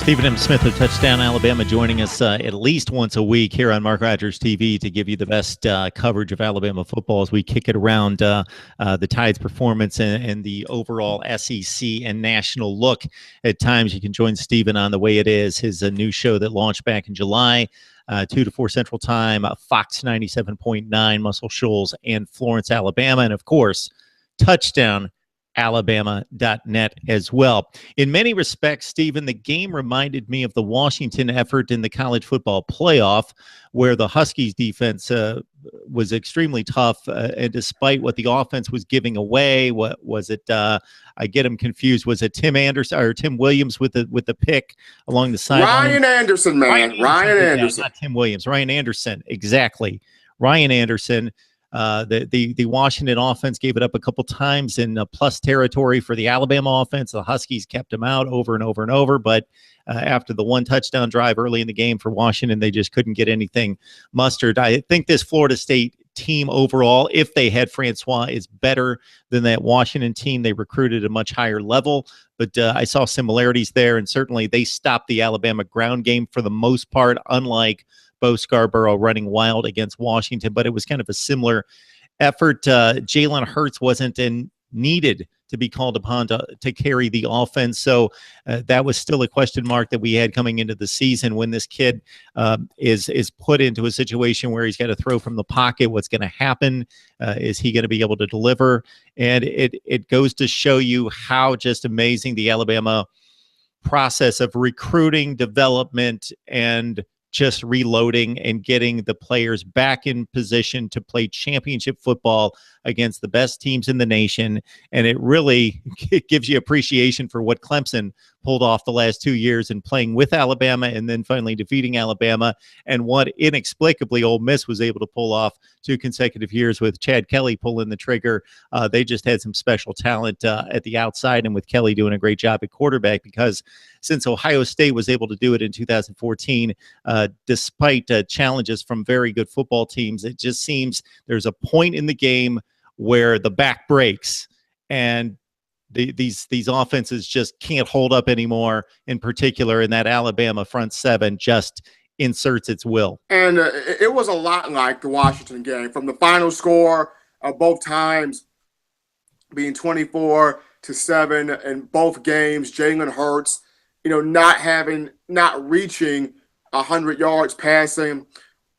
Stephen M. Smith of Touchdown Alabama joining us at least once a week here on Mark Rogers TV to give you the best coverage of Alabama football as we kick it around the Tide's performance and the overall SEC and national look. At times, you can join Stephen on The Way It Is, his new show that launched back in July, 2 to 4 Central Time, Fox 97.9, Muscle Shoals, and Florence, Alabama. And, of course, Touchdown Alabama.net as well. In many respects, Stephen, the game reminded me of the Washington effort in the college football playoff, where the Huskies defense was extremely tough, and despite what the offense was giving away, what was it? I get him confused. Was it Tim Anderson or Tim Williams with the pick along the sideline? Ryan Anderson, man. Ryan Anderson. Not Tim Williams. Ryan Anderson. Exactly. Ryan Anderson. The Washington offense gave it up a couple times in plus territory for the Alabama offense. The Huskies kept them out over and over and over, but after the one touchdown drive early in the game for Washington, they just couldn't get anything mustered. I think this Florida State team overall, if they had Francois, is better than that Washington team. They recruited at a much higher level, but I saw similarities there, and certainly they stopped the Alabama ground game for the most part, unlike Bo Scarborough running wild against Washington, but it was kind of a similar effort. Jalen Hurts wasn't needed to be called upon to carry the offense. So that was still a question mark that we had coming into the season when this kid is put into a situation where he's got to throw from the pocket. What's going to happen? Is he going to be able to deliver? And it goes to show you how just amazing the Alabama process of recruiting, development, and just reloading and getting the players back in position to play championship football against the best teams in the nation. And it really gives you appreciation for what Clemson pulled off the last 2 years in playing with Alabama and then finally defeating Alabama, and what inexplicably Ole Miss was able to pull off 2 consecutive years with Chad Kelly pulling the trigger. They just had some special talent at the outside, and with Kelly doing a great job at quarterback, because since Ohio State was able to do it in 2014, despite challenges from very good football teams, it just seems there's a point in the game where the back breaks and these offenses just can't hold up anymore, in particular, and that Alabama front seven just inserts its will. And it was a lot like the Washington game, from the final score of both times being 24-7 in both games. Jalen Hurts, not reaching 100 yards passing.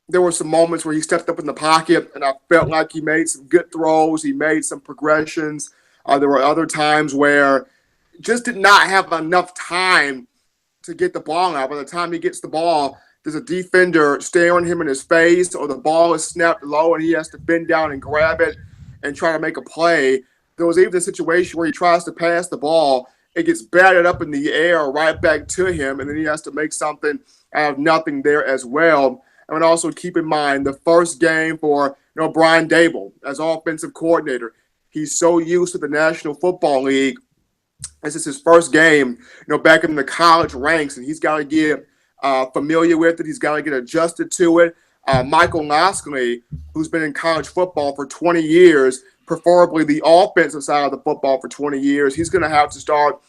There were some moments where he stepped up in the pocket, and I felt like he made some good throws. He made some progressions. There were other times where just did not have enough time to get the ball out. By the time he gets the ball, there's a defender staring him in his face, or the ball is snapped low and he has to bend down and grab it and try to make a play. There was even a situation where he tries to pass the ball. It gets batted up in the air right back to him, and then he has to make something out of nothing there as well. And also keep in mind the first game for Brian Dable as offensive coordinator. He's so used to the National Football League. This is his first game, back in the college ranks, and he's got to get familiar with it. He's got to get adjusted to it. Michael Laskley, who's been in college football for 20 years, preferably the offensive side of the football for 20 years, he's going to have to start,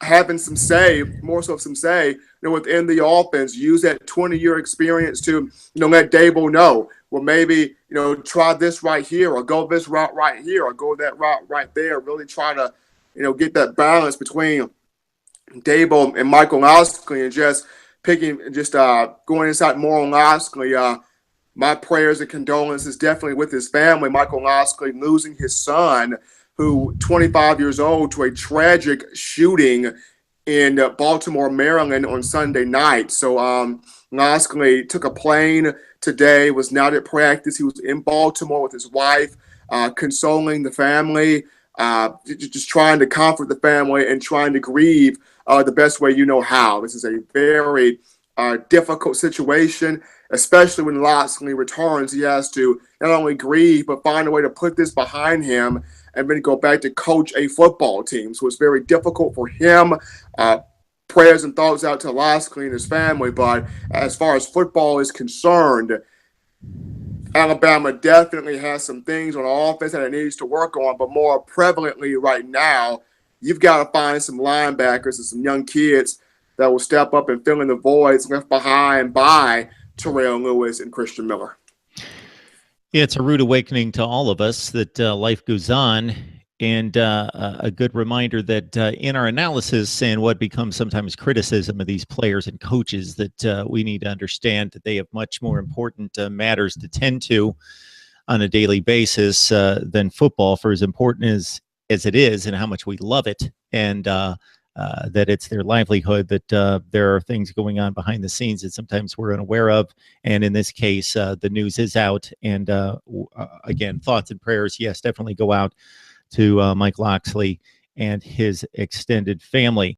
having some say within the offense. Use that 20-year experience to, let Dable know, well, maybe, try this right here, or go this route right here, or go that route right there. Really try to, get that balance between Dable and Michael Laskley, and just going inside more on Laskley. My prayers and condolences definitely with his family. Michael Laskley losing his son, who 25 years old, to a tragic shooting in Baltimore, Maryland on Sunday night. So Laskley took a plane today, was not at practice. He was in Baltimore with his wife, consoling the family, just trying to comfort the family and trying to grieve the best way you know how. This is a very difficult situation, especially when Laskley returns. He has to not only grieve, but find a way to put this behind him and then go back to coach a football team. So it's very difficult for him. Prayers and thoughts out to Laskley and his family. But as far as football is concerned, Alabama definitely has some things on offense that it needs to work on. But more prevalently right now, you've got to find some linebackers and some young kids that will step up and fill in the voids left behind by Terrell Lewis and Christian Miller. It's a rude awakening to all of us that life goes on, and a good reminder that in our analysis and what becomes sometimes criticism of these players and coaches, that we need to understand that they have much more important matters to tend to on a daily basis than football, for as important as it is and how much we love it, and that it's their livelihood, that there are things going on behind the scenes that sometimes we're unaware of. And in this case, the news is out. And again, thoughts and prayers, yes, definitely go out to Mike Locksley and his extended family.